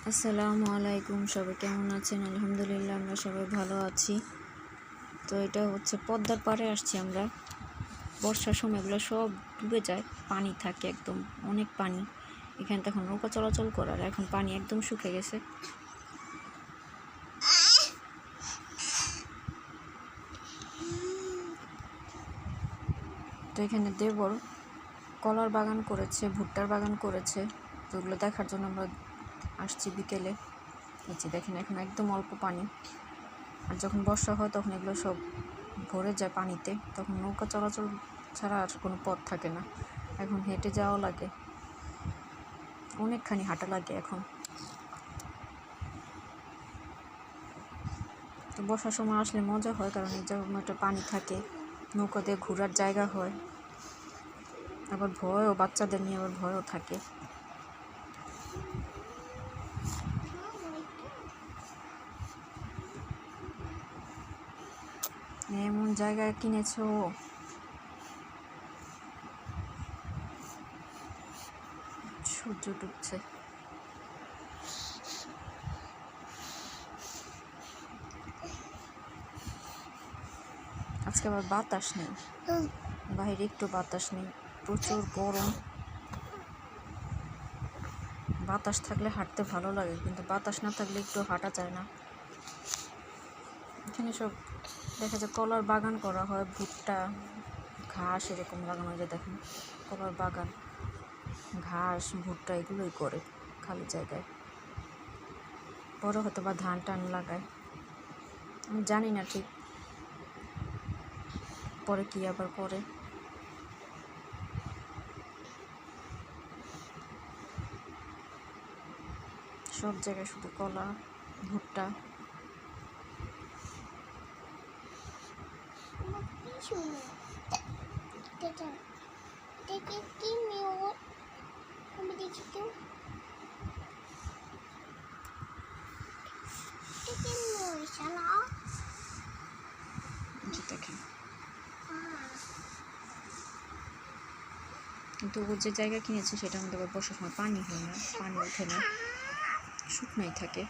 আসসালামু আলাইকুম, সবাই কেমন আছেন? আলহামদুলিল্লাহ আমরা সবাই ভালো আছি। তো এটা হচ্ছে পদ্মার পাড়ে আসছি আমরা। বর্ষার সময় এগুলো সব ডুবে যায়, পানি থাকে একদম, অনেক পানি। এখানে তখন নৌকা চলাচল করার, এখন পানি একদম শুকিয়ে গেছে। তো এখানে দেবর কলার বাগান করেছে, ভুট্টার বাগান করেছে। তো ওগুলো দেখার জন্য আমরা আসছি বিকেলে। এই যে দেখেন, এখন একদম অল্প পানি। আর যখন বর্ষা হয় তখন এগুলো সব ভরে যায় পানিতে, তখন নৌকা চলাচল ছাড়া আর কোনো পথ থাকে না। এখন হেঁটে যাওয়া লাগে, অনেকখানি হাঁটা লাগে এখন। তো বর্ষার সময় আসলে মজা হয়, কারণ এই জায়গাটা পানি থাকে, নৌকা দিয়ে ঘোরার জায়গা হয়, আবার ভয়ও, বাচ্চাদের নিয়ে আবার ভয়ও থাকে। এমন জায়গায় কিনেছো, সূর্য ডুবছে। আজকে আবার বাতাস নেই, বাইরে একটু বাতাস নেই, প্রচুর গরম। বাতাস থাকলে হাঁটতে ভালো লাগে, কিন্তু বাতাস না থাকলে একটু হাঁটা যায় না। এখানে সব দেখা যায় কলার বাগান করা হয়, ভুট্টা, ঘাস এরকম লাগানো যায়। দেখেন, কলার বাগান, ঘাস, ভুট্টা এগুলোই করে খালি জায়গায়। পরে হয়তো বা ধান টান লাগায়, আমি জানি না ঠিক পরে কি আবার করে। সব জায়গায় শুধু কলা, ভুট্টা। দেখেন, কিন্তু ও যে জায়গা কিনেছে সেটার মধ্যে আবার বর্ষার সময় পানি হয় না, পানি ওঠে না, শুকনাই থাকে।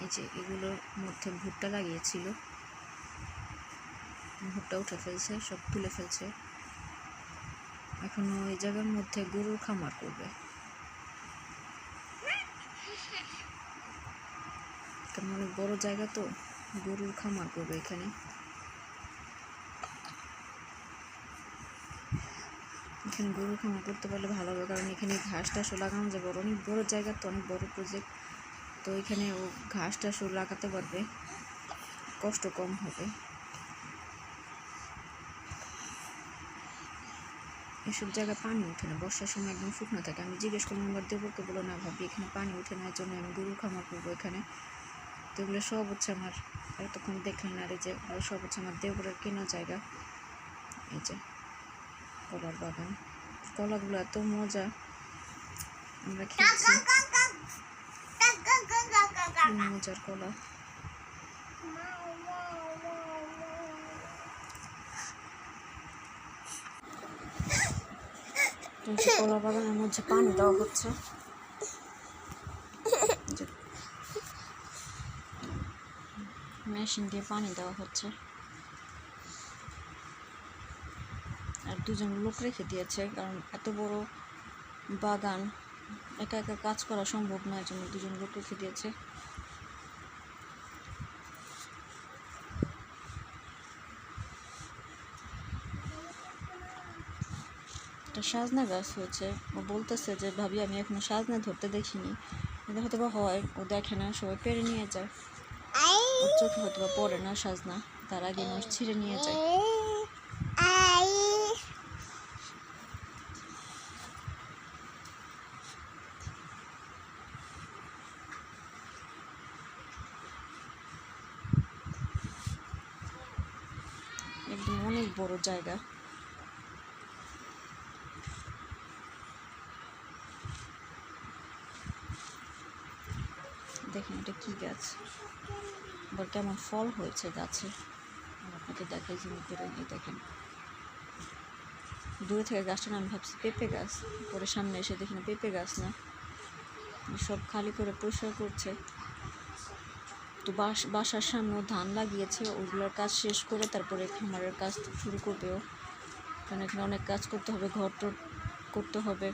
এই যে এগুলোর মধ্যে ভুট্টা লাগিয়েছিল, ভুট্টা উঠে ফেলছে, সব তুলে ফেলছে। এখন ওই জায়গার মধ্যে গরুর খামার করবে, কারণ অনেক বড় জায়গা, তো গরুর খামার করবে এখানে। এখানে গরুর খামার করতে পারলে ভালো হবে, কারণ এখানে ঘাস টাসও লাগানো যাবে। অনেক বড় জায়গা, তো অনেক বড় প্রজেক্ট, তো এখানে ও ঘাস টাসও লাগাতে পারবে, কষ্ট কম হবে। এসব জায়গায় পানি ওঠে না, বর্ষার সময় একদম শুকনো থাকে। আমি জিজ্ঞেস করলাম আমার দেবরকে, বলো না ভাবি এখানে পানি ওঠে না, এর জন্য আমি গরুর খামার করবো এখানে। তো এগুলো সব হচ্ছে আমার, এতক্ষণ দেখলেন, আর এই যে সব হচ্ছে আমার দেবরের কেনা জায়গা। এই যে কলার বাগান, কলাগুলো এত মজা, আমরা খেয়েছি, মজার কলা। কলা বাগানের মধ্যে পানি দেওয়া হচ্ছে, মেশিন দিয়ে পানি দেওয়া হচ্ছে। আর দুজন লোক রেখে দিয়েছে, কারণ এত বড় বাগান একা একা কাজ করা সম্ভব নয়, এর জন্য দুজন লোক রেখে দিয়েছে। একটা সাজনা গাছ হয়েছে, ও বলতেছে যে ভাবি আমি এখনো সাজনা ধরতে দেখিনি। কিন্তু হয়তো বা হয়, ও দেখে না, সবাই পেরে নিয়ে যায়, ওর চোখে হয়তো বা পড়ে না সাজনা, তার আগে মানুষ ছিঁড়ে নিয়ে যায়। বড় জায়গা। দেখেন এটা কি গাছ, আবার কেমন ফল হয়েছে গাছে, আপনাকে দেখাই জমি করে। এই দেখেন দূরে থেকে গাছটা আমি ভাবছি পেঁপে গাছ, পরে সামনে এসে দেখি না পেঁপে গাছ না, সব খালি করে পরিষ্কার করছে। তো বাসার সামনেও ধান লাগিয়েছে, ওগুলোর কাজ শেষ করে তারপরে খামারের কাজ শুরু করবেও, কারণ এখানে অনেক কাজ করতে হবে, ঘর টর করতে হবে।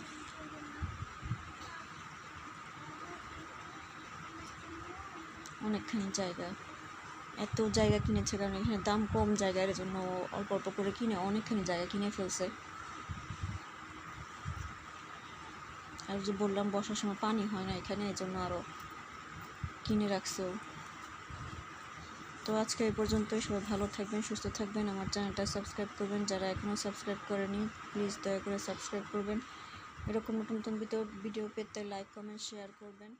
অনেকখানি জায়গা, এত জায়গা কিনেছে কারণ এখানে দাম কম জায়গার জন্য অল্প অল্প করে কিনে অনেকখানি জায়গা কিনে ফেলছে। আর যে বললাম বর্ষার সময় পানি হয় না এখানে, এই জন্য আরও কিনে রাখছে। তো আজকে এই পর্যন্তই, সবাই ভালো থাকবেন, সুস্থ থাকবেন। আমার চ্যানেলটা সাবস্ক্রাইব করবেন, যারা এখনও সাবস্ক্রাইব করেনি প্লিজ দয়া করে সাবস্ক্রাইব করবেন। এরকম নতুন নতুন ভিডিও পেতে লাইক কমেন্ট শেয়ার করবেন।